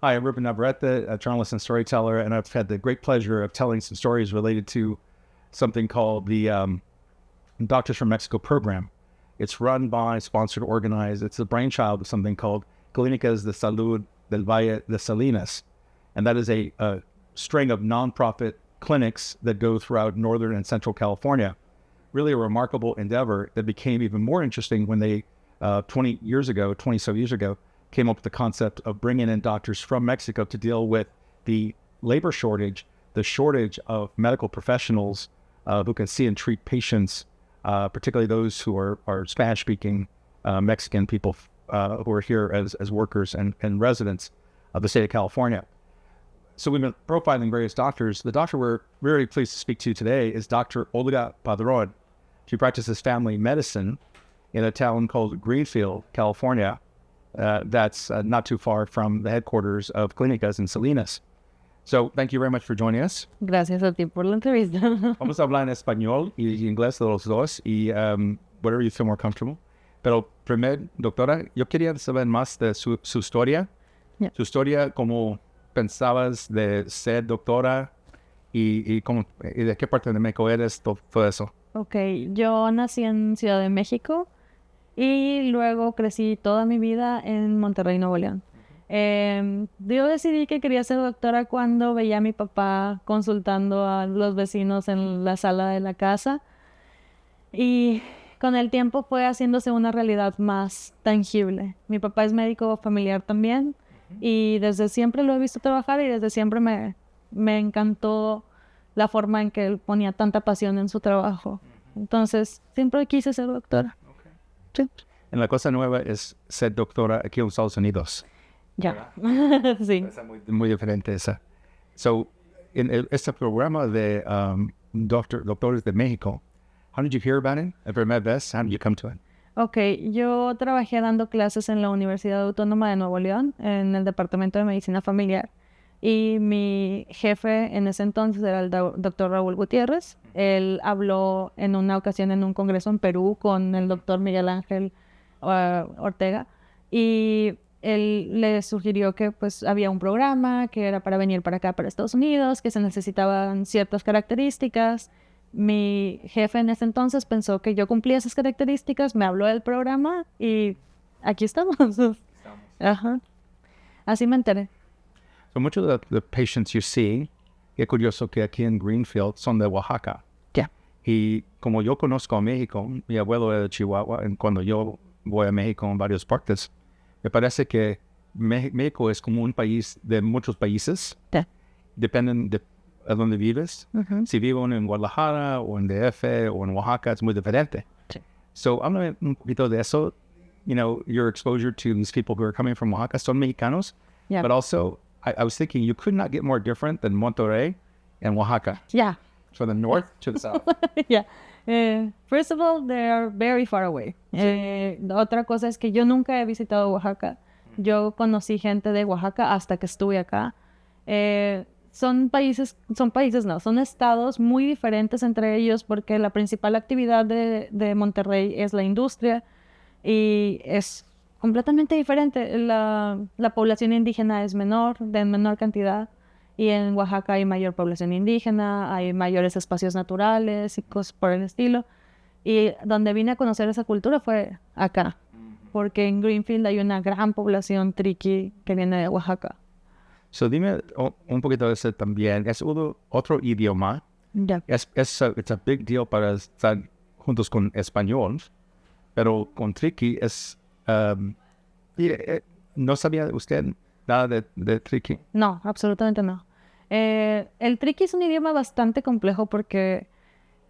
Hi, I'm Ruben Navarrete, a journalist and storyteller, and I've had the great pleasure of telling some stories related to something called the Doctors from Mexico program. It's run by, sponsored, organized. It's the brainchild of something called Clínicas de Salud del Valle de Salinas. And that is a string of nonprofit clinics that go throughout Northern and Central California. Really a remarkable endeavor that became even more interesting when they, 20 so years ago, came up with the concept of bringing in doctors from Mexico to deal with the labor shortage, the shortage of medical professionals who can see and treat patients, particularly those who are Spanish-speaking Mexican people who are here as workers and residents of the state of California. So we've been profiling various doctors. The doctor we're very pleased to speak to today is Dr. Olga Padron. She practices family medicine in a town called Greenfield, California. That's not too far from the headquarters of Clínicas in Salinas. So thank you very much for joining us. Gracias a ti por la entrevista. Vamos a hablar en español y inglés de los dos y whatever you feel more comfortable. Pero primero, doctora, yo quería saber más de su historia. Yeah. Su historia, cómo pensabas de ser doctora y de qué parte de México eres, todo eso. Ok, yo nací en Ciudad de México y luego crecí toda mi vida en Monterrey, Nuevo León. Yo decidí que quería ser doctora cuando veía a mi papá consultando a los vecinos en la sala de la casa y con el tiempo fue haciéndose una realidad más tangible. Mi papá es médico familiar también y desde siempre lo he visto trabajar y desde siempre me encantó la forma en que él ponía tanta pasión en su trabajo. Entonces, siempre quise ser doctora. Sí. En la cosa nueva es ser doctora aquí en Estados Unidos. Ya. Sí. Es muy diferente esa. So, en este programa de Doctores de México, how did you hear about it? La primera vez, how did you come to it? Ok, yo trabajé dando clases en la Universidad Autónoma de Nuevo León, en el Departamento de Medicina Familiar. Y mi jefe en ese entonces era el doctor Raúl Gutiérrez. Él habló en una ocasión en un congreso en Perú con el doctor Miguel Ángel Ortega y él le sugirió que pues había un programa que era para venir para acá, para Estados Unidos, que se necesitaban ciertas características. Mi jefe en ese entonces pensó que yo cumplía esas características, me habló del programa y aquí estamos. Ajá. Así me enteré. So muchos de los patients you see, qué curioso que aquí en Greenfield son de Oaxaca. Yeah. Y como yo conozco a México, mi abuelo era de Chihuahua, y cuando yo voy a México en varias partes, me parece que México es como un país de muchos países. Yeah. Dependen de a dónde vives. Uh-huh. Si vivo en Guadalajara o en DF o en Oaxaca, es muy diferente. Sí. So háblame un poquito de eso. You know, your exposure to these people who are coming from Oaxaca son mexicanos, Yeah. but also I was thinking you could not get more different than Monterrey and Oaxaca. Yeah. From the north to the south. Yeah. First of all, they are very far away. Otra cosa es que yo nunca he visitado Oaxaca. Yo conocí gente de Oaxaca hasta que estuve acá. Son estados muy diferentes entre ellos porque la principal actividad de Monterrey es la industria y es completamente diferente. La población indígena es menor, de menor cantidad, y en Oaxaca hay mayor población indígena, hay mayores espacios naturales y cosas por el estilo. Y donde vine a conocer esa cultura fue acá, porque en Greenfield hay una gran población triqui que viene de Oaxaca. So dime un poquito de eso también. Es otro idioma. Yeah. It's a big deal para estar juntos con español, pero con triqui es... ¿no sabía usted nada de triqui? No, absolutamente no. El triqui es un idioma bastante complejo porque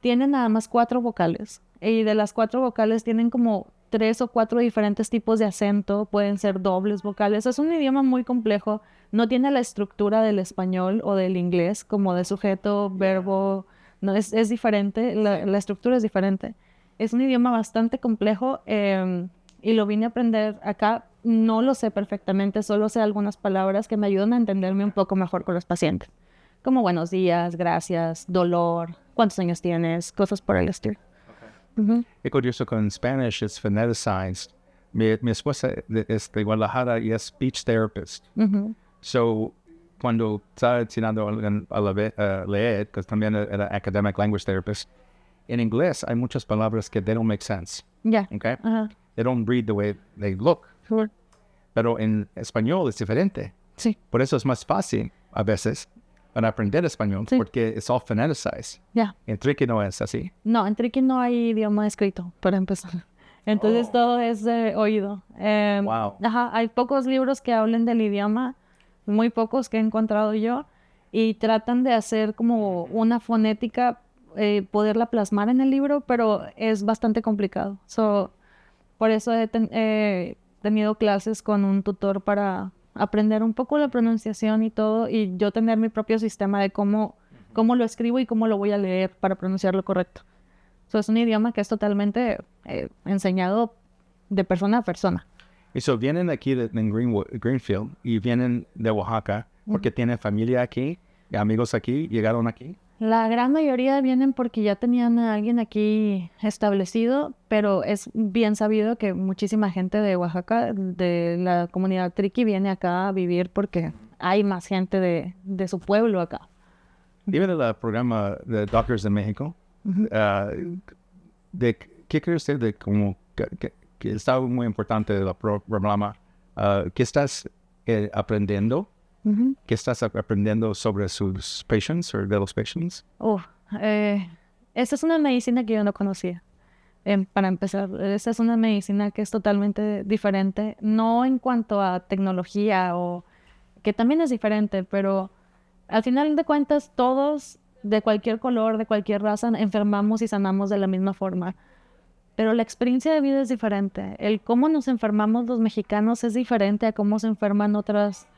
tiene nada más 4 vocales. Y de las 4 vocales tienen como 3 o 4 diferentes tipos de acento. Pueden ser dobles vocales. Es un idioma muy complejo. No tiene la estructura del español o del inglés como de sujeto, verbo. No, es diferente. La estructura es diferente. Es un idioma bastante complejo y lo vine a aprender acá. No lo sé perfectamente, solo sé algunas palabras que me ayudan a entenderme un poco mejor con los pacientes. Como buenos días, gracias, dolor, cuántos años tienes, cosas por el estilo. Okay. Uh-huh. Qué curioso con Spanish es phoneticized. Mi esposa es de Guadalajara y es speech therapist. Uh-huh. So, cuando estaba enseñando a leer, que también era academic language therapist, en inglés hay muchas palabras que they don't make sense. Ya. Okay? Ajá. They don't read the way they look. Sure. Pero en español es diferente. Sí. Por eso es más fácil a veces para aprender español, Sí. porque it's all phoneticized. Ya. En Triqui no es así. No, en Triqui no hay idioma escrito, para empezar. Entonces todo es de oído. Wow. Ajá, hay pocos libros que hablen del idioma, muy pocos que he encontrado yo, y tratan de hacer como una fonética, poderla plasmar en el libro, pero es bastante complicado. Por eso he tenido clases con un tutor para aprender un poco la pronunciación y todo, y yo tener mi propio sistema de cómo lo escribo y cómo lo voy a leer para pronunciarlo correcto. Es un idioma que es totalmente enseñado de persona a persona. Y so vienen aquí en Greenfield y vienen de Oaxaca porque tienen familia aquí, amigos aquí, llegaron aquí. La gran mayoría vienen porque ya tenían a alguien aquí establecido, pero es bien sabido que muchísima gente de Oaxaca, de la comunidad Triqui, viene acá a vivir porque hay más gente de su pueblo acá. Dime del programa de Doctors de México. ¿Qué cree usted de como que está muy importante el programa? ¿Qué estás aprendiendo? ¿Qué estás aprendiendo sobre sus patients o de los patients? Esta es una medicina que yo no conocía. Para empezar, esta es una medicina que es totalmente diferente, no en cuanto a tecnología, o que también es diferente, pero al final de cuentas todos, de cualquier color, de cualquier raza, enfermamos y sanamos de la misma forma. Pero la experiencia de vida es diferente. El cómo nos enfermamos los mexicanos es diferente a cómo se enferman otras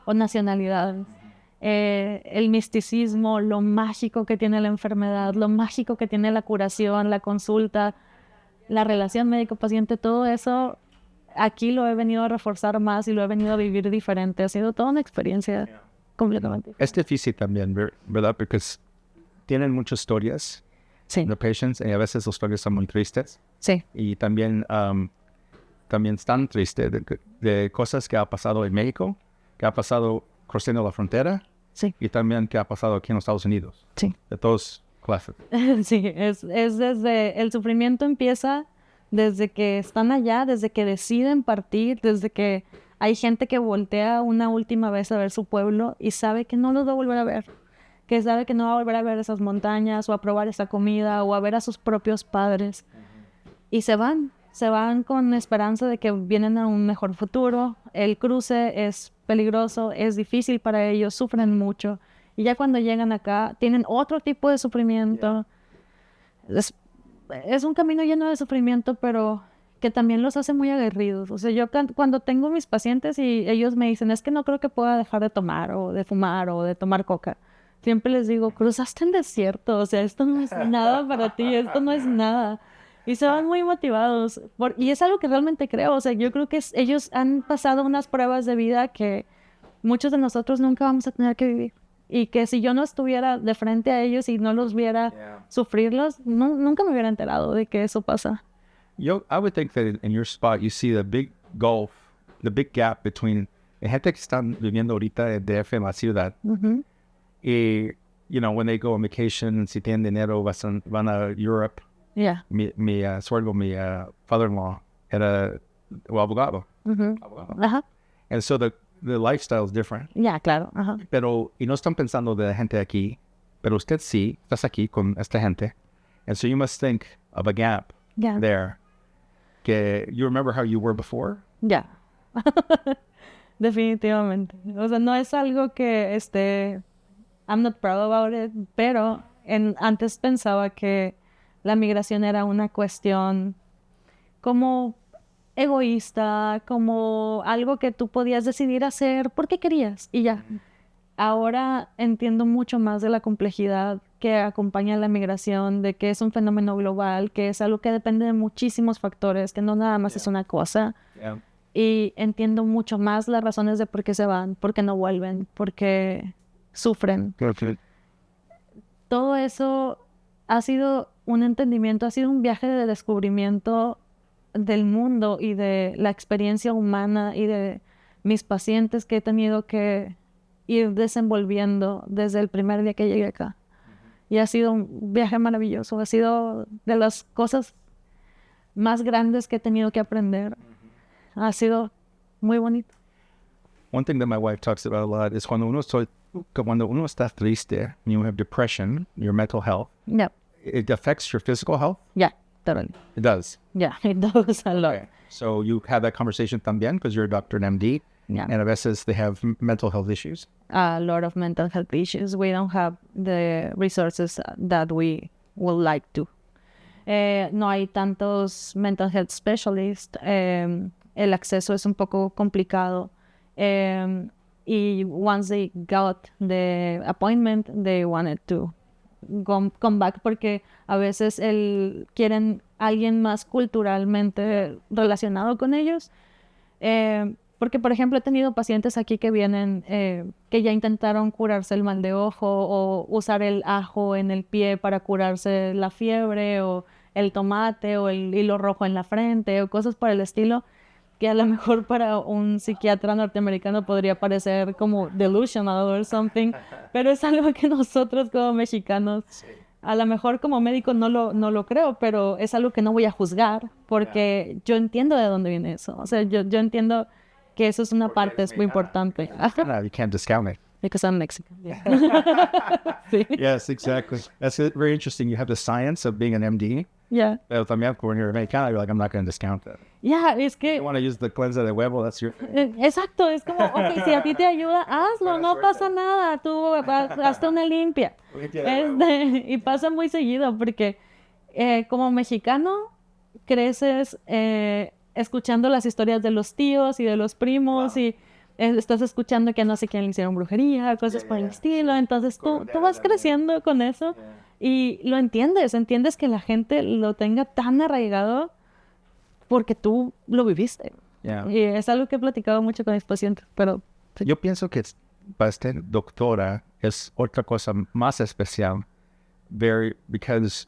nacionalidades. El misticismo, lo mágico que tiene la enfermedad, lo mágico que tiene la curación, la consulta, la relación médico-paciente, todo eso aquí lo he venido a reforzar más y lo he venido a vivir diferente. Ha sido toda una experiencia completamente diferente. Es difícil también, ¿verdad? Porque tienen muchas historias Sí, de patients y a veces las historias son muy tristes. sí, Y también están tristes de cosas que ha pasado en México, que ha pasado cruzando la frontera sí, y también que ha pasado aquí en los Estados Unidos. sí. De todas clases. Sí, es desde, el sufrimiento empieza desde que están allá, desde que deciden partir, desde que hay gente que voltea una última vez a ver su pueblo y sabe que no los va a volver a ver, que sabe que no va a volver a ver esas montañas o a probar esa comida o a ver a sus propios padres. Y se van con esperanza de que vienen a un mejor futuro. El cruce es peligroso, es difícil para ellos, sufren mucho. Y ya cuando llegan acá, tienen otro tipo de sufrimiento. Es un camino lleno de sufrimiento, pero que también los hace muy aguerridos. O sea, yo cuando tengo mis pacientes y ellos me dicen, es que no creo que pueda dejar de tomar o de fumar o de tomar coca, siempre les digo, cruzaste el desierto, o sea, esto no es nada para ti, esto no es nada. Y se van muy motivados. Y es algo que realmente creo. O sea, yo creo que ellos han pasado unas pruebas de vida que muchos de nosotros nunca vamos a tener que vivir. Y que si yo no estuviera de frente a ellos y no los viera sufrirlos, nunca me hubiera enterado de que eso pasa. I would think that in your spot you see the big gulf, the big gap between la gente que están viviendo ahorita en DF en la ciudad y, when they go on vacation, si tienen dinero, van a Europe. Yeah. Mi father-in-law era abogado. Ajá. And so the lifestyle is different. Ya, claro. Ajá. Pero, y no están pensando de la gente aquí, pero usted sí, estás aquí con esta gente. And so you must think of a gap Ya. there. Que you remember how you were before? Ya. Definitivamente. O sea, no es algo que I'm not proud about it, pero antes pensaba que la migración era una cuestión como egoísta, como algo que tú podías decidir hacer porque querías y ya. Ahora entiendo mucho más de la complejidad que acompaña la migración, de que es un fenómeno global, que es algo que depende de muchísimos factores, que no nada más es una cosa. Yeah. Y entiendo mucho más las razones de por qué se van, por qué no vuelven, por qué sufren. Okay. Todo eso ha sido un entendimiento, ha sido un viaje de descubrimiento del mundo y de la experiencia humana y de mis pacientes que he tenido que ir desenvolviendo desde el primer día que llegué acá. Y ha sido un viaje maravilloso, ha sido de las cosas más grandes que he tenido que aprender. Ha sido muy bonito. One thing that my wife talks about a lot is cuando uno está triste, you have depression, your mental health, Yeah, it affects your physical health? yeah, totally. It does. Yeah, it does a lot. Okay. So you have that conversation también because you're a doctor and MD, Yeah. and a veces they have mental health issues. A lot of mental health issues. We don't have the resources that we would like to. No hay tantos mental health specialists. El acceso es un poco complicado. Y once they got the appointment, they wanted to come back porque a veces quieren alguien más culturalmente relacionado con ellos. Porque, por ejemplo, he tenido pacientes aquí que vienen, que ya intentaron curarse el mal de ojo o usar el ajo en el pie para curarse la fiebre o el tomate o el hilo rojo en la frente o cosas por el estilo, que a lo mejor para un psiquiatra norteamericano podría parecer como delusional or something, pero es algo que nosotros como mexicanos, a lo mejor como médico no lo creo, pero es algo que no voy a juzgar porque yo entiendo de dónde viene eso. O sea, yo entiendo que eso es una parte, es muy importante. You can't discount it. Because I'm Mexican. Yeah. Sí. Yes, exactly. That's very interesting. You have the science of being an MD. Yeah. Pero también when you're Americana, you're like, I'm not going to discount that. Yeah, es You que... want to use the cleanser de huevo, that's your thing. Exacto, es como, ok, si a ti te ayuda, hazlo, no pasa nada, tú hazte una limpia. Y pasa muy seguido porque como mexicano creces escuchando las historias de los tíos y de los primos y estás escuchando que a no sé quién le hicieron brujería, cosas por el estilo, entonces tú vas creciendo con eso y lo entiendes que la gente lo tenga tan arraigado porque tú lo viviste. Yeah. Y es algo que he platicado mucho con mis pacientes, pero... Yo pienso que para ser doctora es otra cosa más especial, because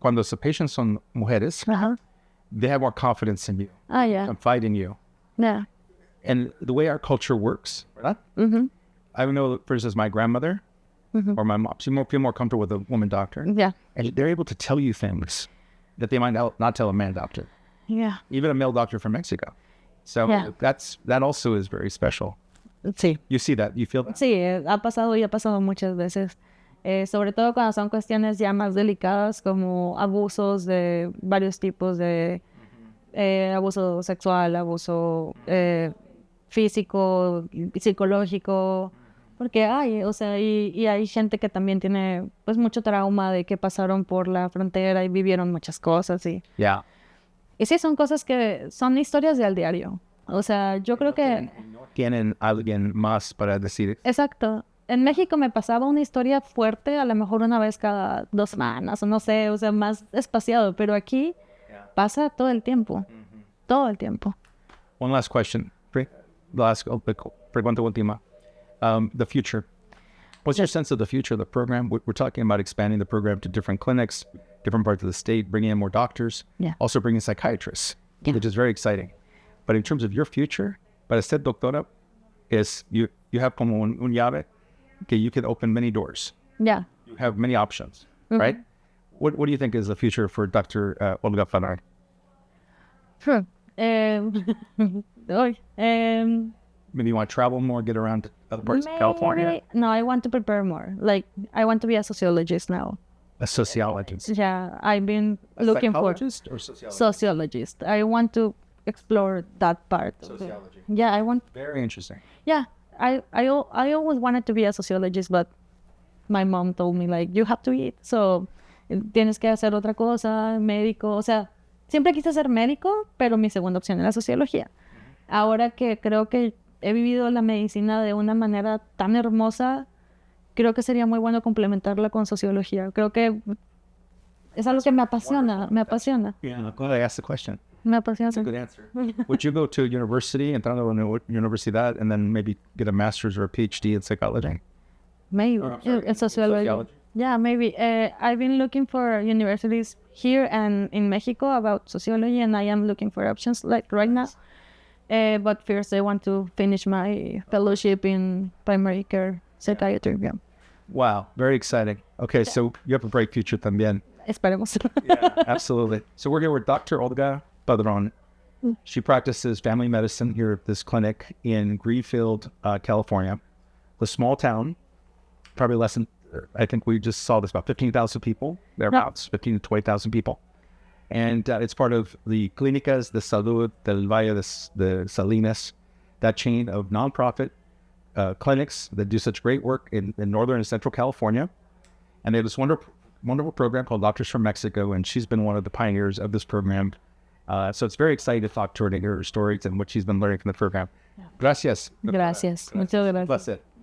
cuando los patients son mujeres, Ajá. they have more confidence in you, Yeah. confide in you. Yeah. And the way our culture works, ¿verdad? Mm-hmm. I know, for instance, my grandmother or my mom, she feel more comfortable with a woman doctor. Yeah. And they're able to tell you things that they might not tell a man doctor, Yeah. even a male doctor from Mexico. So Yeah. that also is very special. Sí. You see that? You feel that? Sí, ha pasado y ha pasado muchas veces. Sobre todo cuando son cuestiones ya más delicadas como abusos de varios tipos de abuso sexual, abuso físico, psicológico, porque hay, o sea, y hay gente que también tiene pues mucho trauma de que pasaron por la frontera y vivieron muchas cosas y sí, son cosas que son historias del diario. O sea, yo creo que... Tienen alguien más para decir. Exacto. En México me pasaba una historia fuerte, a lo mejor una vez cada 2 semanas, o no sé, o sea, más espaciado, pero aquí pasa todo el tiempo, todo el tiempo. One last question. Pregunta última. The future. What's your sense of the future of the program? We're talking about expanding the program to different clinics, different parts of the state, bringing in more doctors, also bringing psychiatrists, which is very exciting. But in terms of your future, para ser doctora, is you have como un llave que you can open many doors. Yeah. You have many options, right? What do you think is the future for Dr. Olga Fanar? Maybe you want to travel more, get around to other parts of California? No, I want to prepare more. Like, I want to be a sociologist now. A sociologist. Yeah, I've been looking for... Psychologist or sociologist? Sociologist. I want to explore that part. Sociology. Yeah, I want... Very interesting. Yeah, I always wanted to be a sociologist, but my mom told me, like, you have to eat, so tienes que hacer otra cosa, médico, o sea, siempre quise ser médico, pero mi segunda opción era sociología. Ahora que creo que he vivido la medicina de una manera tan hermosa, creo que sería muy bueno complementarla con sociología. Creo que es algo que me apasiona, Yeah, go ahead, ask the question. me apasiona. Good answer. Would you go to university, entrar a una universidad, and then maybe get a master's or a PhD in psychology? Maybe. In sociology. Yeah, maybe. I've been looking for universities here and in Mexico about sociology, and I am looking for options like right now. But first, I want to finish my fellowship in primary care psychiatry. Yeah. Wow, very exciting. Okay, so you have a bright future también. Esperemos. Absolutely. So we're here with Dr. Olga Padron. She practices family medicine here at this clinic in Greenfield, California. The small town, probably less than, I think we just saw this, about 15,000 people, thereabouts, 15 to 20,000 people. And it's part of the Clínicas de Salud del Valle de Salinas, that chain of nonprofit clinics that do such great work in Northern and Central California. And they have this wonderful program called Doctors from Mexico, and she's been one of the pioneers of this program. So it's very exciting to talk to her, to hear her stories and what she's been learning from the program. Gracias. Gracias. Muchas gracias. Bless it.